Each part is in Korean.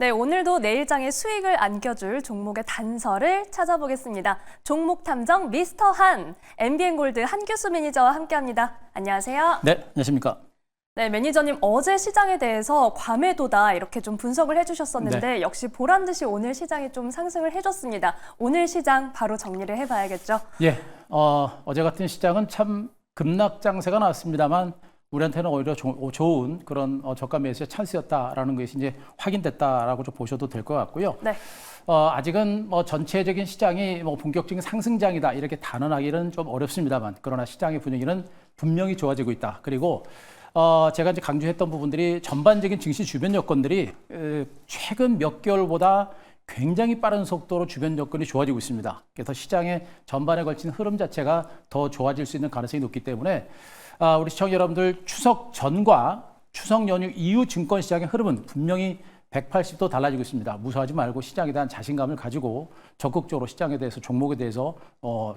네, 오늘도 내일장의 수익을 안겨줄 종목의 단서를 찾아보겠습니다. 종목 탐정 미스터 한, MBN골드 한규수 매니저와 함께합니다. 안녕하세요. 네, 안녕하십니까. 네, 매니저님 어제 시장에 대해서 과매도다 이렇게 좀 분석을 해주셨었는데 네. 역시 보란 듯이 오늘 시장이 좀 상승을 해줬습니다. 오늘 시장 바로 정리를 해봐야겠죠. 예, 어제 같은 시장은 참 급락 장세가 나왔습니다만 우리한테는 오히려 좋은 그런 저가 매수의 찬스였다라는 것이 이제 확인됐다라고 좀 보셔도 될 것 같고요. 네. 아직은 뭐 전체적인 시장이 뭐 본격적인 상승장이다 이렇게 단언하기는 좀 어렵습니다만 그러나 시장의 분위기는 분명히 좋아지고 있다. 그리고 제가 이제 강조했던 부분들이 전반적인 증시 주변 여건들이 최근 몇 개월보다 굉장히 빠른 속도로 주변 여건이 좋아지고 있습니다. 그래서 시장의 전반에 걸친 흐름 자체가 더 좋아질 수 있는 가능성이 높기 때문에 우리 시청자 여러분들 추석 전과 추석 연휴 이후 증권 시장의 흐름은 분명히 180도 달라지고 있습니다. 무서워하지 말고 시장에 대한 자신감을 가지고 적극적으로 시장에 대해서 종목에 대해서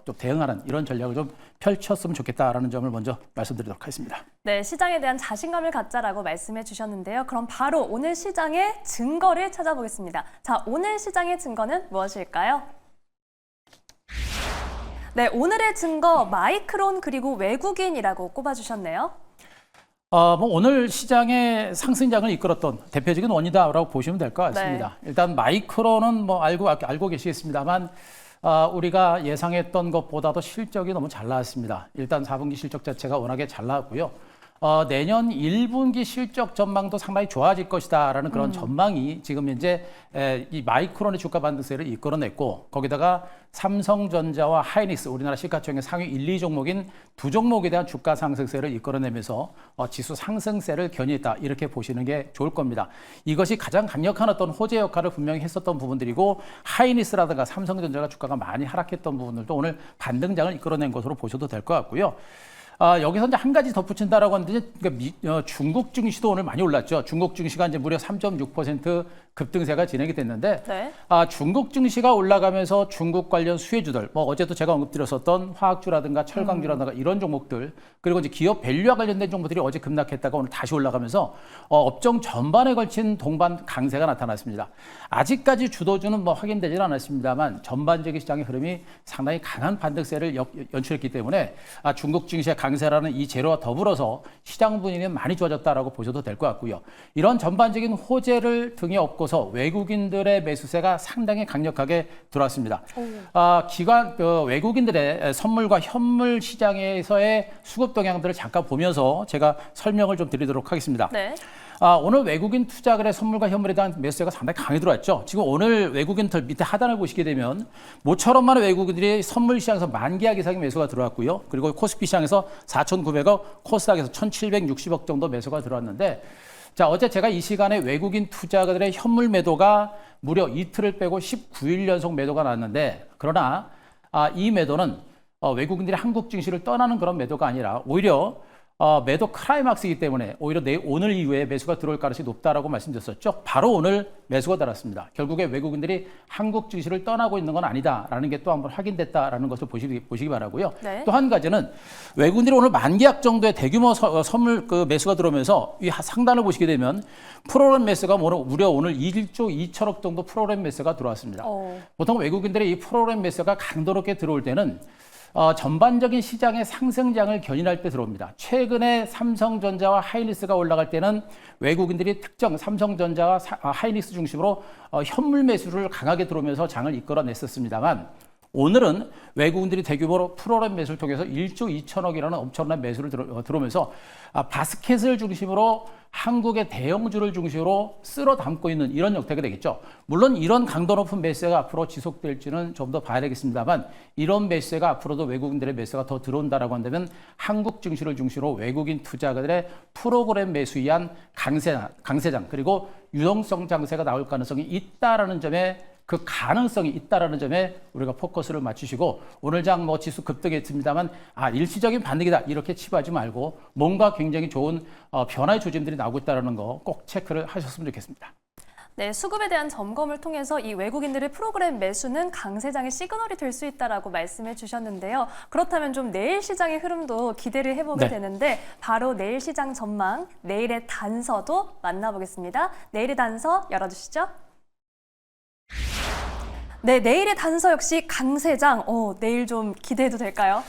좀 대응하는 이런 전략을 좀 펼쳤으면 좋겠다라는 점을 먼저 말씀드리도록 하겠습니다. 네, 시장에 대한 자신감을 갖자라고 말씀해 주셨는데요. 그럼 바로 오늘 시장의 증거를 찾아보겠습니다. 자, 오늘 시장의 증거는 무엇일까요? 네, 오늘의 증거 마이크론 그리고 외국인이라고 꼽아주셨네요. 뭐 오늘 시장의 상승장을 이끌었던 대표적인 원인이다라고 보시면 될 것 같습니다. 네. 일단 마이크론은 뭐 알고 계시겠습니다만 우리가 예상했던 것보다도 실적이 너무 잘 나왔습니다. 일단 4분기 실적 자체가 워낙에 잘 나왔고요. 내년 1분기 실적 전망도 상당히 좋아질 것이다라는 그런 전망이 지금 현재 이 마이크론의 주가 반등세를 이끌어냈고 거기다가 삼성전자와 하이닉스 우리나라 시가총액 상위 1, 2 종목인 두 종목에 대한 주가 상승세를 이끌어내면서 지수 상승세를 견인했다 이렇게 보시는 게 좋을 겁니다. 이것이 가장 강력한 어떤 호재 역할을 분명히 했었던 부분들이고 하이닉스라든가 삼성전자가 주가가 많이 하락했던 부분들도 오늘 반등장을 이끌어낸 것으로 보셔도 될 것 같고요. 여기서 이제 한 가지 덧붙인다라고 하는데 그러니까 중국 증시도 오늘 많이 올랐죠. 중국 증시가 이제 무려 3.6% 급등세가 진행이 됐는데 네. 중국 증시가 올라가면서 중국 관련 수혜주들, 뭐 어제도 제가 언급드렸었던 화학주라든가 철강주라든가 이런 종목들 그리고 이제 기업 밸류와 관련된 종목들이 어제 급락했다가 오늘 다시 올라가면서 업종 전반에 걸친 동반 강세가 나타났습니다. 아직까지 주도주는 뭐 확인되지는 않았습니다만 전반적인 시장의 흐름이 상당히 강한 반등세를 연출했기 때문에 중국 증시의 강세라는 이 재료와 더불어서 시장 분위기는 많이 좋아졌다라고 보셔도 될 것 같고요. 이런 전반적인 호재를 등에 업고서 외국인들의 매수세가 상당히 강력하게 들어왔습니다. 외국인들의 선물과 현물 시장에서의 수급 동향들을 잠깐 보면서 제가 설명을 좀 드리도록 하겠습니다. 네. 오늘 외국인 투자거래 선물과 현물에 대한 매수세가 상당히 강하게 들어왔죠. 지금 오늘 외국인들 밑에 하단을 보시게 되면 모처럼 많은 외국인들이 선물 시장에서 10,000계약 이상의 매수가 들어왔고요. 그리고 코스피 시장에서 4,900억, 코스닥에서 1,760억 정도 매수가 들어왔는데 자, 어제 제가 이 시간에 외국인 투자가들의 현물 매도가 무려 이틀을 빼고 19일 연속 매도가 나왔는데 그러나 이 매도는 외국인들이 한국 증시를 떠나는 그런 매도가 아니라 오히려 매도 클라이막스이기 때문에 오히려 오늘 이후에 매수가 들어올 가능성이 높다라고 말씀드렸었죠. 바로 오늘 매수가 달았습니다. 결국에 외국인들이 한국 증시를 떠나고 있는 건 아니다라는 게 또 한번 확인됐다라는 것을 보시기 바라고요. 네. 또 한 가지는 외국인들이 오늘 10,000계약 정도의 대규모 선물 매수가 들어오면서 이 상단을 보시게 되면 프로그램 매수가 무려 오늘 1조 2천억 정도 프로그램 매수가 들어왔습니다. 보통 외국인들의 이 프로그램 매수가 강도롭게 들어올 때는 전반적인 시장의 상승장을 견인할 때 들어옵니다. 최근에 삼성전자와 하이닉스가 올라갈 때는 외국인들이 특정 삼성전자와 하이닉스 중심으로 현물 매수를 강하게 들어오면서 장을 이끌어냈었습니다만 오늘은 외국인들이 대규모로 프로그램 매수를 통해서 1조 2천억이라는 엄청난 매수를 들어오면서 바스켓을 중심으로 한국의 대형주를 중심으로 쓸어 담고 있는 이런 형태가 되겠죠. 물론 이런 강도 높은 매수가 앞으로 지속될지는 좀 더 봐야 되겠습니다만 이런 매수가 앞으로도 외국인들의 매수가 더 들어온다라고 한다면 한국 증시를 중심으로 외국인 투자가들의 프로그램 매수에 의한 강세장 그리고 유동성 장세가 나올 가능성이 있다라는 점에 그 가능성이 있다라는 점에 우리가 포커스를 맞추시고 오늘 장 뭐 지수 급등했습니다만 일시적인 반등이다 이렇게 치부하지 말고 뭔가 굉장히 좋은 변화의 조짐들이 나오고 있다는 거 꼭 체크를 하셨으면 좋겠습니다. 네, 수급에 대한 점검을 통해서 이 외국인들의 프로그램 매수는 강세장의 시그널이 될 수 있다라고 말씀해 주셨는데요. 그렇다면 좀 내일 시장의 흐름도 기대를 해보게 되는데 바로 내일 시장 전망, 내일의 단서도 만나보겠습니다. 내일의 단서 열어주시죠. 네, 내일의 단서 역시 강세장. 내일 좀 기대해도 될까요?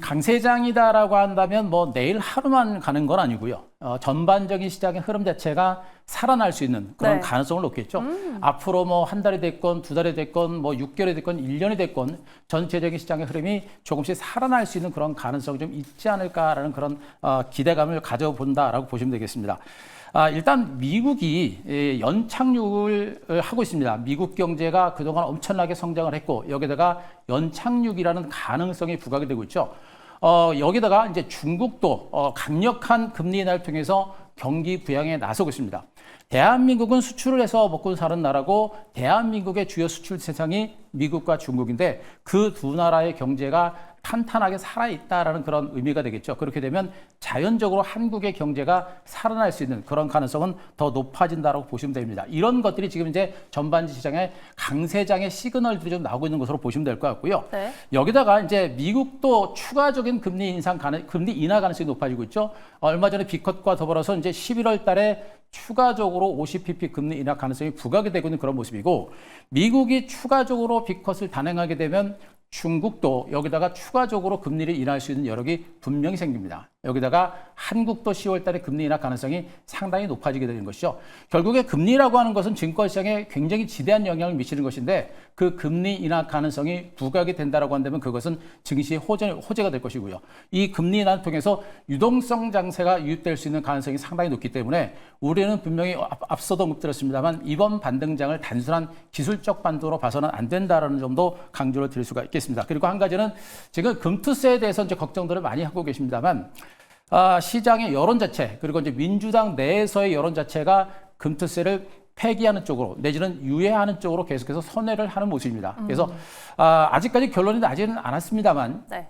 강세장이다라고 한다면 뭐 내일 하루만 가는 건 아니고요. 전반적인 시장의 흐름 자체가 살아날 수 있는 그런 네. 가능성을 놓겠죠. 앞으로 뭐 한 달이 됐건 두 달이 됐건 뭐 6개월이 됐건 1년이 됐건 전체적인 시장의 흐름이 조금씩 살아날 수 있는 그런 가능성이 좀 있지 않을까라는 그런 기대감을 가져본다라고 보시면 되겠습니다. 일단 미국이 연착륙을 하고 있습니다. 미국 경제가 그동안 엄청나게 성장을 했고 여기다가 연착륙이라는 가능성이 부각이 되고 있죠. 여기다가 이제 중국도 강력한 금리 인하를 통해서 경기 부양에 나서고 있습니다. 대한민국은 수출을 해서 먹고 사는 나라고 대한민국의 주요 수출 대상이 미국과 중국인데 그 두 나라의 경제가 탄탄하게 살아있다라는 그런 의미가 되겠죠. 그렇게 되면 자연적으로 한국의 경제가 살아날 수 있는 그런 가능성은 더 높아진다고 보시면 됩니다. 이런 것들이 지금 이제 전반지 시장의 강세장의 시그널들이 좀 나오고 있는 것으로 보시면 될 것 같고요. 네. 여기다가 이제 미국도 추가적인 금리 인하 가능성이 높아지고 있죠. 얼마 전에 비컷과 더불어서 이제 11월 달에 추가적으로 50pp 금리 인하 가능성이 부각이 되고 있는 그런 모습이고 미국이 추가적으로 비컷을 단행하게 되면 중국도 여기다가 추가적으로 금리를 인하할 수 있는 여력이 분명히 생깁니다. 여기다가 한국도 10월 달에 금리 인하 가능성이 상당히 높아지게 되는 것이죠. 결국에 금리라고 하는 것은 증권시장에 굉장히 지대한 영향을 미치는 것인데 그 금리 인하 가능성이 부각이 된다라고 한다면 그것은 증시의 호재가 될 것이고요. 이 금리 인하를 통해서 유동성 장세가 유입될 수 있는 가능성이 상당히 높기 때문에 우리는 분명히 앞서도 언급드렸습니다만 이번 반등장을 단순한 기술적 반도로 봐서는 안 된다라는 점도 강조를 드릴 수가 있겠습니다. 그리고 한 가지는 지금 금투세에 대해서 이제 걱정들을 많이 하고 계십니다만 시장의 여론 자체 그리고 이제 민주당 내에서의 여론 자체가 금투세를 폐기하는 쪽으로 내지는 유예하는 쪽으로 계속해서 선회를 하는 모습입니다. 그래서 아직까지 결론이 나지는 않았습니다만 네.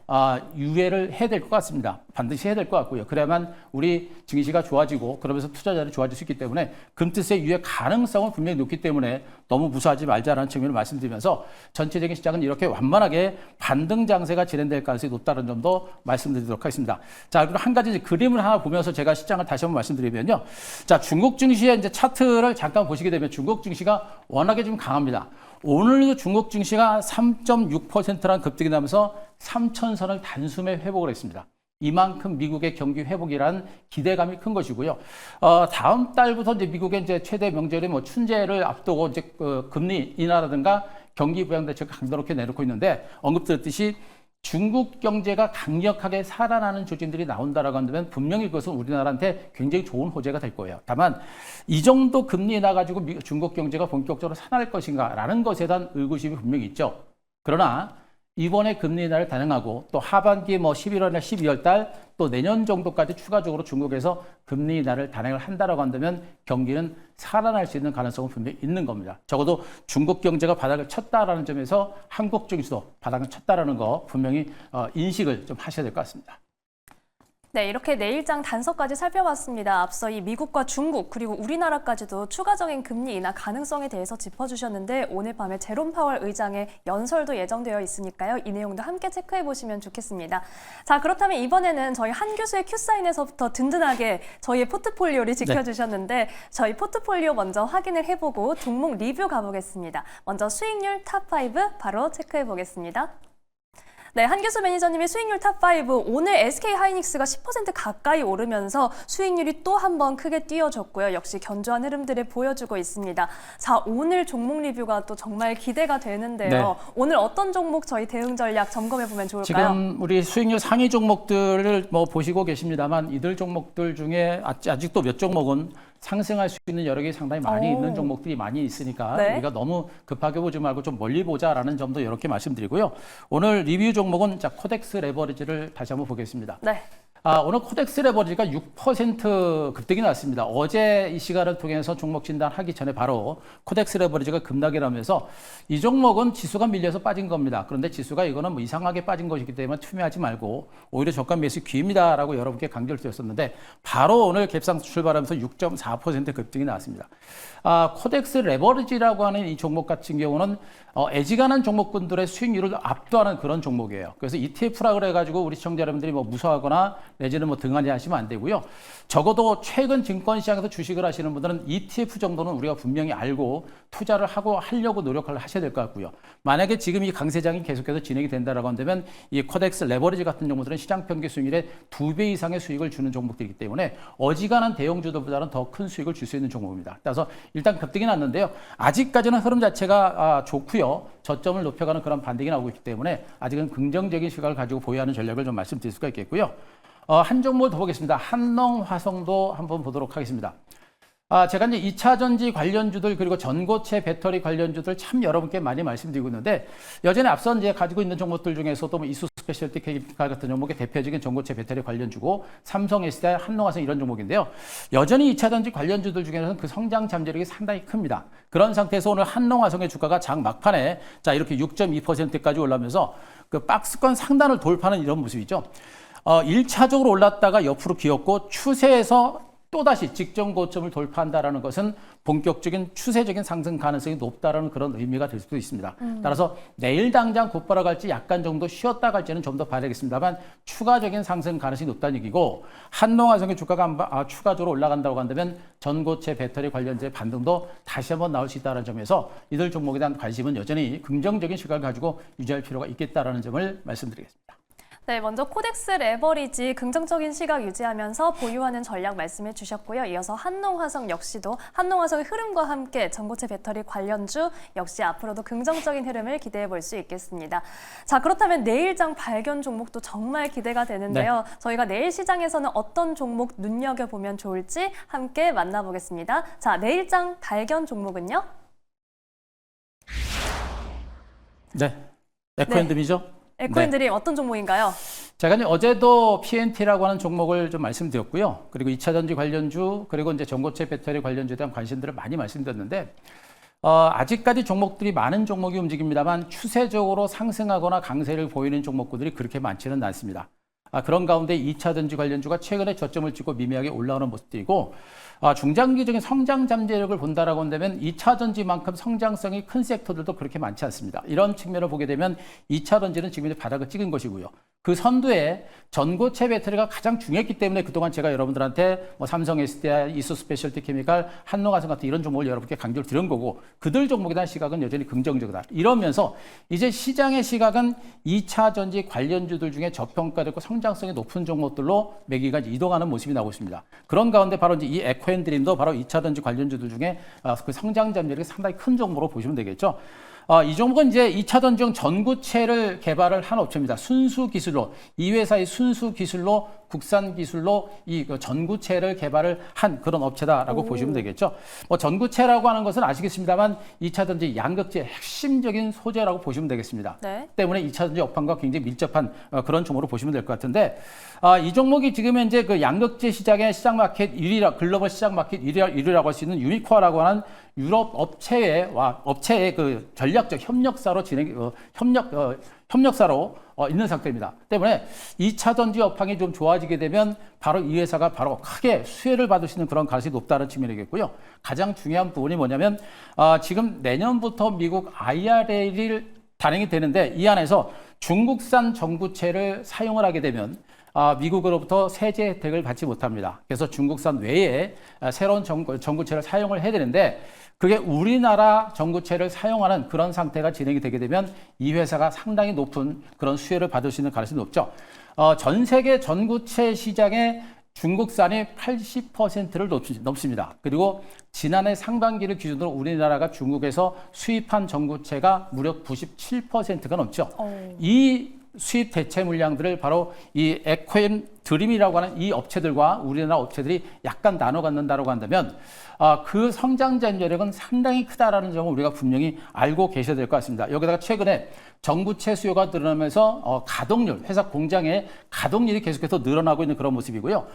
유예를 해야 될 것 같습니다. 반드시 해야 될 것 같고요. 그래야만 우리 증시가 좋아지고 그러면서 투자자들이 좋아질 수 있기 때문에 금투세 유예 가능성은 분명히 높기 때문에 너무 무서워하지 말자라는 측면을 말씀드리면서 전체적인 시장은 이렇게 완만하게 반등 장세가 진행될 가능성이 높다는 점도 말씀드리도록 하겠습니다. 자, 그리고 한 가지 그림을 하나 보면서 제가 시장을 다시 한번 말씀드리면요. 자, 중국 증시의 이제 차트를 잠깐 보시게 되면 중국 증시가 워낙에 좀 강합니다. 오늘도 중국 증시가 3.6%라는 급등이 나면서 3,000선을 단숨에 회복을 했습니다. 이만큼 미국의 경기 회복이라는 기대감이 큰 것이고요. 다음 달부터 이제 미국의 이제 최대 명절인 뭐 춘제를 앞두고 이제 금리 인하라든가 경기 부양 대책을 강도롭게 내놓고 있는데 언급드렸듯이 중국 경제가 강력하게 살아나는 조짐들이 나온다라고 한다면 분명히 그것은 우리나라한테 굉장히 좋은 호재가 될 거예요. 다만 이 정도 금리 인하 가지고 중국 경제가 본격적으로 살아날 것인가라는 것에 대한 의구심이 분명히 있죠. 그러나 이번에 금리 인하를 단행하고 또 하반기 뭐 11월이나 12월 달 또 내년 정도까지 추가적으로 중국에서 금리 인하를 단행을 한다라고 한다면 경기는 살아날 수 있는 가능성은 분명히 있는 겁니다. 적어도 중국 경제가 바닥을 쳤다라는 점에서 한국 증시도 바닥을 쳤다라는 거 분명히 인식을 좀 하셔야 될 것 같습니다. 네, 이렇게 내일장 단서까지 살펴봤습니다. 앞서 이 미국과 중국 그리고 우리나라까지도 추가적인 금리 인하 가능성에 대해서 짚어주셨는데 오늘 밤에 제롬 파월 의장의 연설도 예정되어 있으니까요. 이 내용도 함께 체크해 보시면 좋겠습니다. 자, 그렇다면 이번에는 저희 한 교수의 큐사인에서부터 든든하게 저희의 포트폴리오를 지켜주셨는데 저희 포트폴리오 먼저 확인을 해보고 종목 리뷰 가보겠습니다. 먼저 수익률 탑5 바로 체크해 보겠습니다. 네, 한교수 매니저님의 수익률 탑5 오늘 SK하이닉스가 10% 가까이 오르면서 수익률이 또 한 번 크게 뛰어졌고요. 역시 견조한 흐름들을 보여주고 있습니다. 자, 오늘 종목 리뷰가 또 정말 기대가 되는데요. 네. 오늘 어떤 종목 저희 대응 전략 점검해보면 좋을까요? 지금 우리 수익률 상위 종목들을 뭐 보시고 계십니다만 이들 종목들 중에 아직도 몇 종목은 상승할 수 있는 여력이 상당히 많이 있는 종목들이 많이 있으니까 네. 우리가 너무 급하게 보지 말고 좀 멀리 보자라는 점도 이렇게 말씀드리고요. 오늘 리뷰 종목은 자, 코덱스 레버리지를 다시 한번 보겠습니다. 네. 오늘 코덱스 레버리지가 6% 급등이 났습니다. 어제 이 시간을 통해서 종목 진단하기 전에 바로 코덱스 레버리지가 급락을 하면서 이 종목은 지수가 밀려서 빠진 겁니다. 그런데 지수가 이거는 뭐 이상하게 빠진 것이기 때문에 투매하지 말고 오히려 저가 매수 기회입니다라고 여러분께 강조를 드렸었는데 바로 오늘 갭상 출발하면서 6.4% 급등이 나왔습니다. 코덱스 레버리지라고 하는 이 종목 같은 경우는 애지간한 종목군들의 수익률을 압도하는 그런 종목이에요. 그래서 ETF라 그래가지고 우리 시청자 여러분들이 뭐 무서워하거나 내지는 뭐 등한히 하시면 안 되고요. 적어도 최근 증권시장에서 주식을 하시는 분들은 ETF 정도는 우리가 분명히 알고 투자를 하려고 노력을 하셔야 될 것 같고요. 만약에 지금 이 강세장이 계속해서 진행이 된다라고 한다면 이 코덱스 레버리지 같은 종목들은 시장 평균 수익률의 2배 이상의 수익을 주는 종목들이기 때문에 어지간한 대형주들보다는 더 큰 수익을 줄 수 있는 종목입니다. 따라서 일단 급등이 났는데요. 아직까지는 흐름 자체가 좋고요. 저점을 높여가는 그런 반등이 나오고 있기 때문에 아직은 긍정적인 시각을 가지고 보유하는 전략을 좀 말씀드릴 수가 있겠고요. 한 종목을 더 보겠습니다. 한농화성도 한번 보도록 하겠습니다. 제가 이제 2차 전지 관련주들 그리고 전고체 배터리 관련주들 참 여러분께 많이 말씀드리고 있는데 여전히 앞선 이제 가지고 있는 종목들 중에서도 뭐 이수 스페셜티 케미칼 같은 종목의 대표적인 전고체 배터리 관련주고 삼성 SDI, 한농화성 이런 종목인데요. 여전히 2차 전지 관련주들 중에서는 그 성장 잠재력이 상당히 큽니다. 그런 상태에서 오늘 한농화성의 주가가 장 막판에 자 이렇게 6.2%까지 올라오면서 그 박스권 상단을 돌파하는 이런 모습이죠. 1차적으로 올랐다가 옆으로 기었고 추세에서 또다시 직전 고점을 돌파한다는 것은 본격적인 추세적인 상승 가능성이 높다는 그런 의미가 될 수도 있습니다. 따라서 내일 당장 곧바로 갈지 약간 정도 쉬었다 갈지는 좀 더 봐야 되겠습니다만 추가적인 상승 가능성이 높다는 얘기고 한농화성의 주가가 추가적으로 올라간다고 한다면 전고체 배터리 관련주의 반등도 다시 한번 나올 수 있다는 점에서 이들 종목에 대한 관심은 여전히 긍정적인 시각을 가지고 유지할 필요가 있겠다는 점을 말씀드리겠습니다. 네, 먼저 코덱스 레버리지 긍정적인 시각 유지하면서 보유하는 전략 말씀해 주셨고요. 이어서 한농화성 역시도 한농화성의 흐름과 함께 전고체 배터리 관련주 역시 앞으로도 긍정적인 흐름을 기대해 볼 수 있겠습니다. 자, 그렇다면 내일장 발견 종목도 정말 기대가 되는데요. 네. 저희가 내일 시장에서는 어떤 종목 눈여겨보면 좋을지 함께 만나보겠습니다. 자, 내일장 발견 종목은요? 네, 에코핸드미죠. 에코핸들이 어떤 종목인가요? 제가 이제 어제도 PNT라고 하는 종목을 좀 말씀드렸고요. 그리고 2차 전지 관련주, 그리고 이제 전고체 배터리 관련주에 대한 관심들을 많이 말씀드렸는데, 아직까지 종목들이 많은 종목이 움직입니다만 추세적으로 상승하거나 강세를 보이는 종목들이 그렇게 많지는 않습니다. 그런 가운데 2차 전지 관련주가 최근에 저점을 찍고 미미하게 올라오는 모습들이고, 중장기적인 성장 잠재력을 본다라고 한다면 2차 전지만큼 성장성이 큰 섹터들도 그렇게 많지 않습니다. 이런 측면을 보게 되면 2차 전지는 지금 이제 바닥을 찍은 것이고요. 그 선두에 전고체 배터리가 가장 중요했기 때문에 그동안 제가 여러분들한테 뭐 삼성 SDI, 이수 스페셜티 케미칼, 한농화성 같은 이런 종목을 여러분께 강조를 드린 거고 그들 종목에 대한 시각은 여전히 긍정적이다. 이러면서 이제 시장의 시각은 2차 전지 관련주들 중에 저평가되고 성장성이 높은 종목들로 매기가 이동하는 모습이 나오고 있습니다. 그런 가운데 바로 이제 이 에코핸드림도 바로 2차 전지 관련주들 중에 그 성장 잠재력이 상당히 큰 종목으로 보시면 되겠죠. 이 종목은 이제 2차 전지용 전구체를 개발을 한 업체입니다. 순수 기술로, 이 회사의 순수 기술로, 국산 기술로 이 전구체를 개발을 한 그런 업체다라고 보시면 되겠죠. 뭐 전구체라고 하는 것은 아시겠습니다만 2차 전지 양극재 핵심적인 소재라고 보시면 되겠습니다. 네. 때문에 2차 전지 업황과 굉장히 밀접한 그런 종목으로 보시면 될 것 같은데, 이 종목이 지금 현재 그 양극재 시장의 시장 마켓 1위라, 글로벌 시장 마켓 1위라고 할 수 있는 유니코아라고 하는 유럽 업체의 그 전략적 협력사로 협력사로 있는 상태입니다. 때문에 2차 전지 업황이 좀 좋아지게 되면 바로 이 회사가 바로 크게 수혜를 받을 수 있는 그런 가능성이 높다는 측면이겠고요. 가장 중요한 부분이 뭐냐면 지금 내년부터 미국 IRA를 단행이 되는데 이 안에서 중국산 전구체를 사용을 하게 되면 미국으로부터 세제 혜택을 받지 못합니다. 그래서 중국산 외에 새로운 전구체를 사용을 해야 되는데 그게 우리나라 전구체를 사용하는 그런 상태가 진행이 되게 되면 이 회사가 상당히 높은 그런 수혜를 받을 수 있는 가능성이 높죠. 전 세계 전구체 시장의 중국산이 80%를 넘습니다. 그리고 지난해 상반기를 기준으로 우리나라가 중국에서 수입한 전구체가 무려 97%가 넘죠. 이 수입 대체 물량들을 바로 이 에코엠 드림이라고 하는 이 업체들과 우리나라 업체들이 약간 나눠 갖는다고 한다면 그 성장 잠재력은 상당히 크다라는 점을 우리가 분명히 알고 계셔야 될 것 같습니다. 여기다가 최근에 전구체 수요가 늘어나면서 가동률, 회사 공장의 가동률이 계속해서 늘어나고 있는 그런 모습이고요.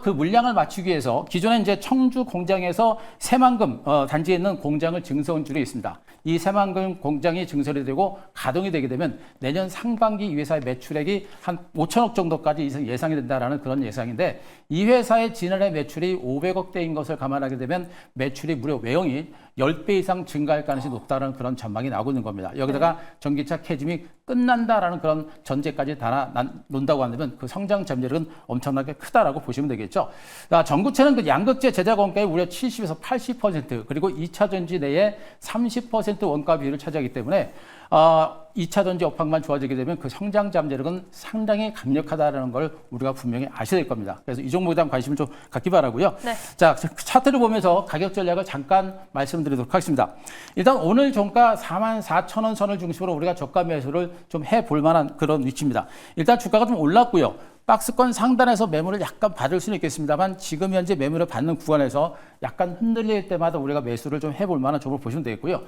그 물량을 맞추기 위해서 기존에 이제 청주 공장에서 새만금 단지에 있는 공장을 증설한 줄이 있습니다. 이 새만금 공장이 증설이 되고 가동이 되게 되면 내년 상반기 이 회사의 매출액이 한 5천억 정도까지 예상 예상이 된다라는 그런 예상인데 이 회사의 지난해 매출이 500억대인 것을 감안하게 되면 매출이 무려 외형이 10배 이상 증가할 가능성이 높다는 그런 전망이 나오고 있는 겁니다. 여기다가 전기차 캐즘이 끝난다라는 그런 전제까지 다 논다고 한다면 그 성장 잠재력은 엄청나게 크다라고 보시면 되겠죠. 전구체는 그 양극재 제작 원가의 무려 70에서 80% 그리고 2차 전지 내에 30% 원가 비율을 차지하기 때문에 2차 전지 업황만 좋아지게 되면 그 성장 잠재력은 상당히 강력하다는 걸 우리가 분명히 아셔야 될 겁니다. 그래서 이 종목에 대한 관심을 좀 갖기 바라고요. 네. 자, 차트를 보면서 가격 전략을 잠깐 말씀드리도록 하겠습니다. 일단 오늘 종가 44,000원 선을 중심으로 우리가 저가 매수를 좀 해볼 만한 그런 위치입니다. 일단 주가가 좀 올랐고요. 박스권 상단에서 매물을 약간 받을 수는 있겠습니다만 지금 현재 매물을 받는 구간에서 약간 흔들릴 때마다 우리가 매수를 좀 해볼 만한 종목을 보시면 되겠고요.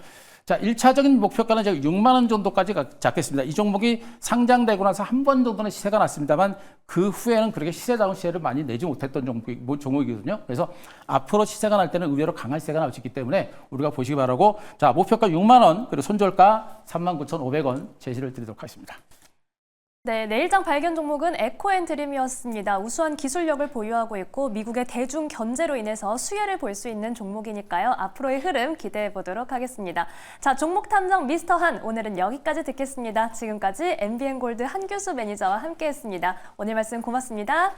자, 1차적인 목표가는 제가 6만 원 정도까지 잡겠습니다. 이 종목이 상장되고 나서 한 번 정도는 시세가 났습니다만 그 후에는 그렇게 시세다운 시세를 많이 내지 못했던 종목이거든요. 그래서 앞으로 시세가 날 때는 의외로 강한 시세가 나올 수 있기 때문에 우리가 보시기 바라고 자, 목표가 6만 원 그리고 손절가 39,500원 제시를 드리도록 하겠습니다. 네, 내일장 발견 종목은 에코앤드림이었습니다. 우수한 기술력을 보유하고 있고 미국의 대중 견제로 인해서 수혜를 볼 수 있는 종목이니까요. 앞으로의 흐름 기대해 보도록 하겠습니다. 자, 종목 탐정 미스터 한 오늘은 여기까지 듣겠습니다. 지금까지 MBN골드 한규수 매니저와 함께했습니다. 오늘 말씀 고맙습니다.